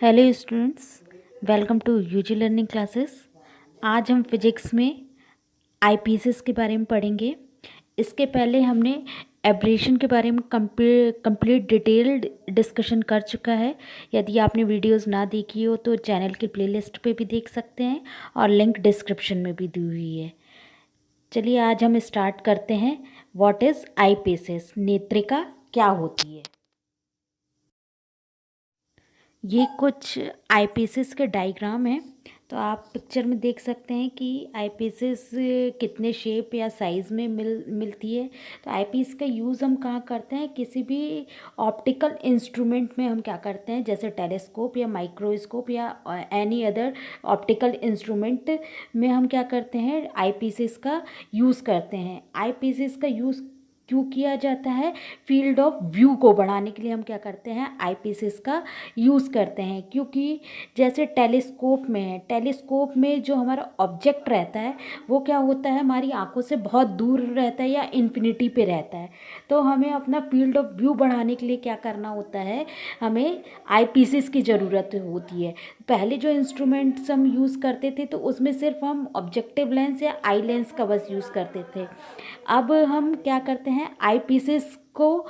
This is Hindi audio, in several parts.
Hello students, welcome to UG learning classes. आज हम फिजिक्स में आईपीसेस के बारे में पढ़ेंगे। इसके पहले हमने एब्रेशन के बारे में कंप्लीट डिटेल्ड डिस्कशन कर चुका है। यदि आपने वीडियोस ना देखी हो तो चैनल की प्लेलिस्ट पे भी देख सकते हैं और लिंक डिस्क्रिप्शन में भी दी हुई है। चलिए आज हम स्टार्ट करते हैं। व्हाट इज़ आईपीसेस, नेत्रिका क्या होती है। ये कुछ आईपीसेस के डायग्राम हैं। आप पिक्चर में देख सकते हैं कि आईपीसेस कितने शेप या साइज़ में मिलती है। तो आईपीस का यूज़ हम कहाँ करते हैं, किसी भी ऑप्टिकल इंस्ट्रूमेंट में हम क्या करते हैं, जैसे टेलीस्कोप या माइक्रोस्कोप या एनी अदर ऑप्टिकल इंस्ट्रूमेंट में हम क्या करते हैं, आईपीसेस का यूज़ करते हैं। आईपीसेस का यूज़ क्यों किया जाता है, फील्ड ऑफ व्यू को बढ़ाने के लिए हम क्या करते हैं, आईपीसेस का यूज़ करते हैं। क्योंकि जैसे टेलीस्कोप में है, टेलीस्कोप में जो हमारा ऑब्जेक्ट रहता है वो क्या होता है, हमारी आंखों से बहुत दूर रहता है या इन्फिनिटी पे रहता है। तो हमें अपना फील्ड ऑफ व्यू बढ़ाने के लिए क्या करना होता है, हमें आईपीसेस की ज़रूरत होती है। पहले जो इंस्ट्रूमेंट्स हम यूज़ करते थे तो उसमें सिर्फ हम ऑब्जेक्टिव लेंस या आई लेंस का बस यूज़ करते थे। अब हम क्या करते हैं, आई पीसेस को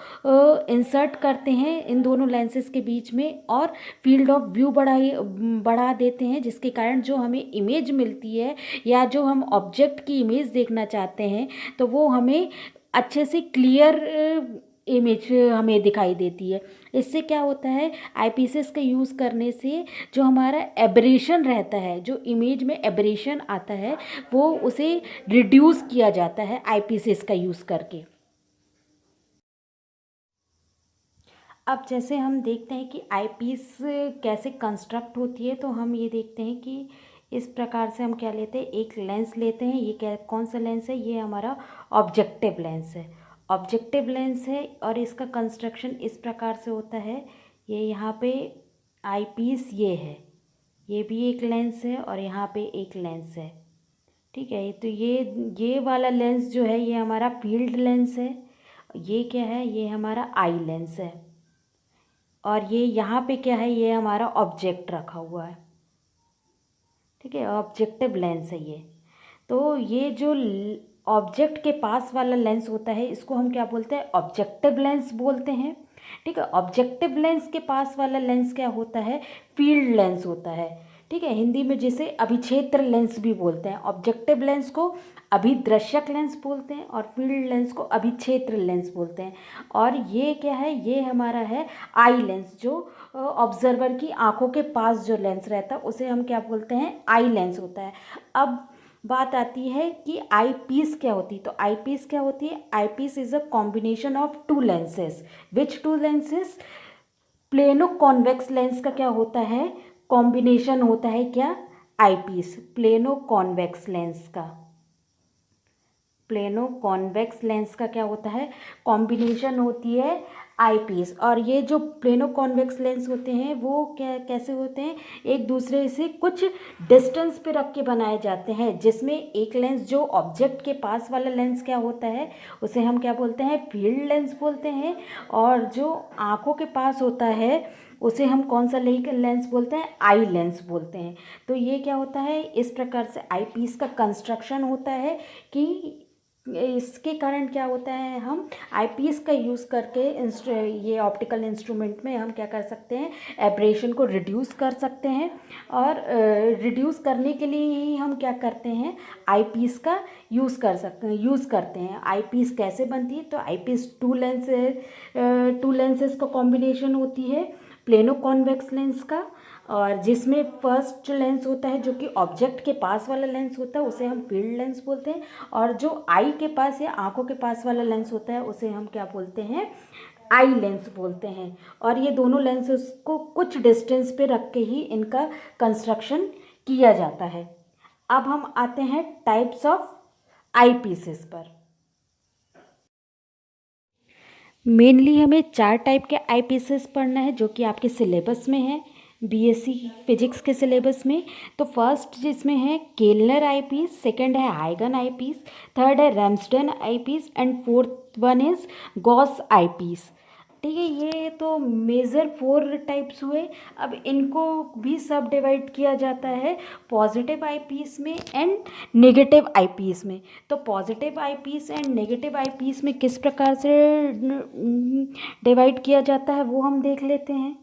इंसर्ट करते हैं इन दोनों लेंसेज के बीच में और फील्ड ऑफ व्यू बढ़ा देते हैं, जिसके कारण जो हमें इमेज मिलती है या जो हम ऑब्जेक्ट की इमेज देखना चाहते हैं तो वो हमें अच्छे से क्लियर इमेज हमें दिखाई देती है। इससे क्या होता है, आईपीसेस का यूज़ करने से जो हमारा एब्रेशन रहता है, जो इमेज में एब्रेशन आता है, वो उसे रिड्यूस किया जाता है आईपीसेस का यूज़ करके। अब जैसे हम देखते हैं कि आईपीस कैसे कंस्ट्रक्ट होती है, तो हम ये देखते हैं कि इस प्रकार से हम क्या लेते हैं, एक लेंस लेते हैं। ये क्या, कौन सा लेंस है, ये हमारा ऑब्जेक्टिव लेंस है। ऑब्जेक्टिव लेंस है और इसका कंस्ट्रक्शन इस प्रकार से होता है। ये यहाँ पे आईपीस ये है, ये भी एक लेंस है और यहाँ पे एक लेंस है। ठीक है, तो ये वाला लेंस जो है ये हमारा फील्ड लेंस है। ये क्या है, ये हमारा आई लेंस है। और ये यहाँ पे क्या है, ये हमारा ऑब्जेक्ट रखा हुआ है। ठीक है, ऑब्जेक्टिव लेंस है ये। तो ये जो ऑब्जेक्ट के पास वाला लेंस होता है इसको हम क्या बोलते हैं, ऑब्जेक्टिव लेंस बोलते हैं। ठीक है, ऑब्जेक्टिव लेंस के पास वाला लेंस क्या होता है, फील्ड लेंस होता है। ठीक है, हिंदी में जिसे अभिक्षेत्र लेंस भी बोलते हैं। ऑब्जेक्टिव लेंस को अभिदृश्यक लेंस बोलते हैं और फील्ड लेंस को अभिक्षेत्र लेंस बोलते हैं। और ये क्या है, ये हमारा है आई लेंस, जो ऑब्जर्वर की आंखों के पास जो लेंस रहता है उसे हम क्या बोलते हैं, आई लेंस होता है। अब बात आती है कि आई पीस क्या होती है। तो आई पीस क्या होती है, eye piece is a combination of two lenses. Which two lenses, plano convex lens का क्या होता है, कॉम्बिनेशन होता है क्या, eye piece, plano convex lens का। प्लेनो कॉन्वेक्स लेंस का क्या होता है, कॉम्बिनेशन होती है आई पीस। और ये जो प्लेनो कॉन्वेक्स लेंस होते हैं वो क्या कैसे होते हैं, एक दूसरे से कुछ डिस्टेंस पे रख के बनाए जाते हैं, जिसमें एक लेंस जो ऑब्जेक्ट के पास वाला लेंस क्या होता है उसे हम क्या बोलते हैं, फील्ड लेंस बोलते हैं। और जो आंखों के पास होता है उसे हम कौन सा लेंस बोलते हैं, आई लेंस बोलते हैं। तो ये क्या होता है, इस प्रकार से आई पीस का कंस्ट्रक्शन होता है कि इसके कारण क्या होता है, हम आईपीस का यूज़ करके ये ऑप्टिकल इंस्ट्रूमेंट में हम क्या कर सकते हैं, एब्रेशन को रिड्यूस कर सकते हैं। और रिड्यूस करने के लिए ही हम क्या करते हैं, आईपीस का यूज़ करते हैं। आईपीस कैसे बनती है, तो आईपीस टू लेंसेज का कॉम्बिनेशन होती है, प्लेनो कॉन्वेक्स लेंस का। और जिसमें फर्स्ट लेंस होता है जो कि ऑब्जेक्ट के पास वाला लेंस होता है उसे हम फील्ड लेंस बोलते हैं। और जो आई के पास या आंखों के पास वाला लेंस होता है उसे हम क्या बोलते हैं, आई लेंस बोलते हैं। और ये दोनों लेंसेस को कुछ डिस्टेंस पे रख के ही इनका कंस्ट्रक्शन किया जाता है। अब हम आते हैं टाइप्स ऑफ आई पीसेस पर। मेनली हमें 4 टाइप के आई पीसेस पढ़ना है जो कि आपके सिलेबस में है, बीएससी फिजिक्स के सिलेबस में। तो फर्स्ट जिसमें है केलनर आई पीस, सेकेंड है हाइगन आई पीस, थर्ड है Ramsden eye piece and fourth one is Gauss eye piece. ठीक है। ये तो मेजर 4 टाइप्स हुए। अब इनको भी सब डिवाइड किया जाता है पॉजिटिव आईपीस में एंड नेगेटिव आईपीस में। तो positive eyepiece and negative eyepiece में किस प्रकार से डिवाइड किया जाता है वो हम देख लेते हैं।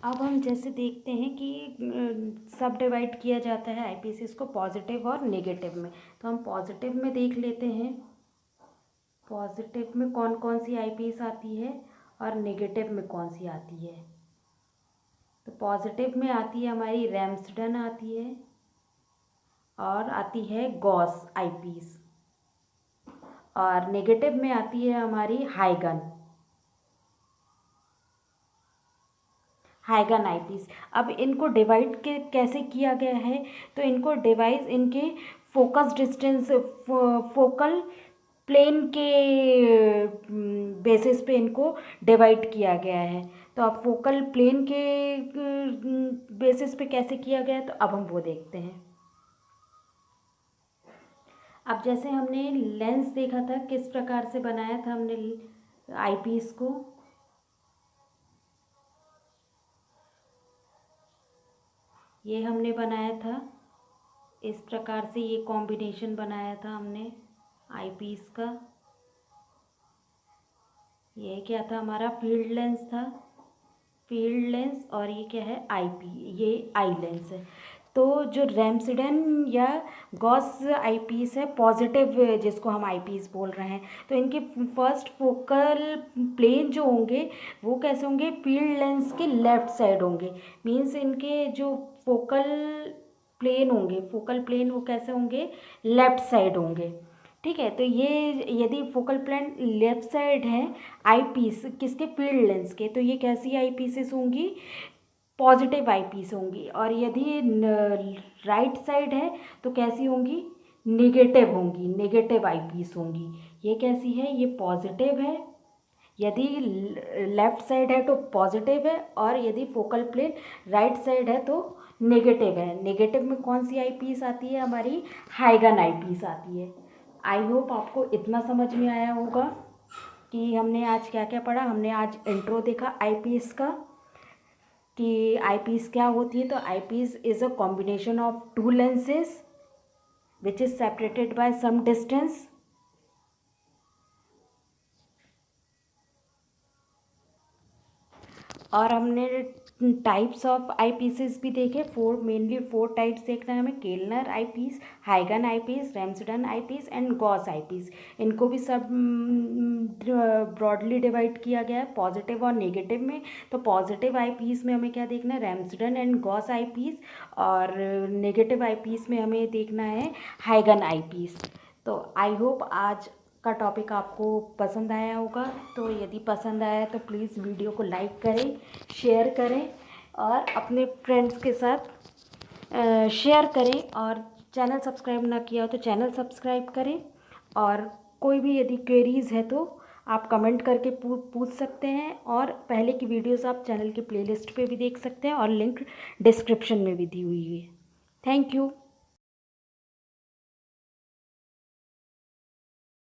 अब हम जैसे देखते हैं कि सब डिवाइड किया जाता है आईपीसीस को पॉजिटिव और नेगेटिव में। तो हम पॉजिटिव में देख लेते हैं पॉजिटिव में कौन कौन सी आईपीएस आती है और नेगेटिव में कौन सी आती है। तो पॉजिटिव में आती है हमारी रैम्सडन आती है और आती है गॉस आईपीएस, और नेगेटिव में आती है हमारी हाइगन आईपीएस। अब इनको डिवाइड के कैसे किया गया है, तो इनको डिवाइस इनके फोकस डिस्टेंस फोकल प्लेन के बेसिस पे इनको डिवाइड किया गया है। तो अब फोकल प्लेन के बेसिस पे कैसे किया गया है तो अब हम वो देखते हैं। अब जैसे हमने लेंस देखा था किस प्रकार से बनाया था हमने आईपीस को, ये हमने बनाया था इस प्रकार से, ये कॉम्बिनेशन बनाया था हमने आईपीस का। ये क्या था हमारा फील्ड लेंस था, फील्ड लेंस, और ये क्या है ये आई लेंस है। तो जो रैम्सडन या गॉस आईपीस है पॉजिटिव जिसको हम आईपीस बोल रहे हैं, तो इनके फर्स्ट फोकल प्लेन जो होंगे वो कैसे होंगे, फील्ड लेंस के लेफ्ट साइड होंगे। मीन्स इनके जो फोकल प्लेन वो कैसे होंगे, लेफ्ट साइड होंगे। ठीक है। तो ये यदि फोकल प्लेन लेफ्ट साइड है आईपीस किसके, फील्ड लेंस के, तो ये कैसी आईपीसेस होंगी, पॉजिटिव आईपीस होंगी। और यदि राइट साइड है तो कैसी होंगी, नेगेटिव आईपीस होंगी। ये कैसी है, ये पॉजिटिव है। यदि लेफ्ट साइड है तो पॉजिटिव है, और यदि फोकल प्लेन राइट साइड है तो नेगेटिव है। नेगेटिव में कौन सी आईपीस आती है, हमारी हाइगन आईपीस आती है। आई होप आपको इतना समझ में आया होगा कि हमने आज क्या क्या पढ़ा। हमने आज इंट्रो देखा आईपीस का कि आईपीस क्या होती है। तो eyepiece is a combination of two lenses which is separated by some distance. और हमने टाइप्स ऑफ आईपीसेस भी देखे, मेनली 4 टाइप्स देखना है हमें, केलनर आईपीस, हाइगन eyepiece, Ramsden eyepiece and Gauss eyepiece. इनको भी सब ब्रॉडली डिवाइड किया गया है पॉजिटिव और नेगेटिव में। तो पॉजिटिव आईपीस में हमें क्या देखना है, रैम्सडन एंड गॉस आईपीस, और नेगेटिव आईपीस में हमें देखना है हाइगन आईपीस। तो आई होप आज का टॉपिक आपको पसंद आया होगा। तो यदि पसंद आया तो प्लीज़ वीडियो को लाइक करें, शेयर करें और अपने फ्रेंड्स के साथ शेयर करें। और चैनल सब्सक्राइब ना किया हो तो चैनल सब्सक्राइब करें। और कोई भी यदि क्वेरीज़ है तो आप कमेंट करके पूछ सकते हैं। और पहले की वीडियोस आप चैनल के प्लेलिस्ट पे भी देख सकते हैं और लिंक डिस्क्रिप्शन में भी दी हुई है। Thank you.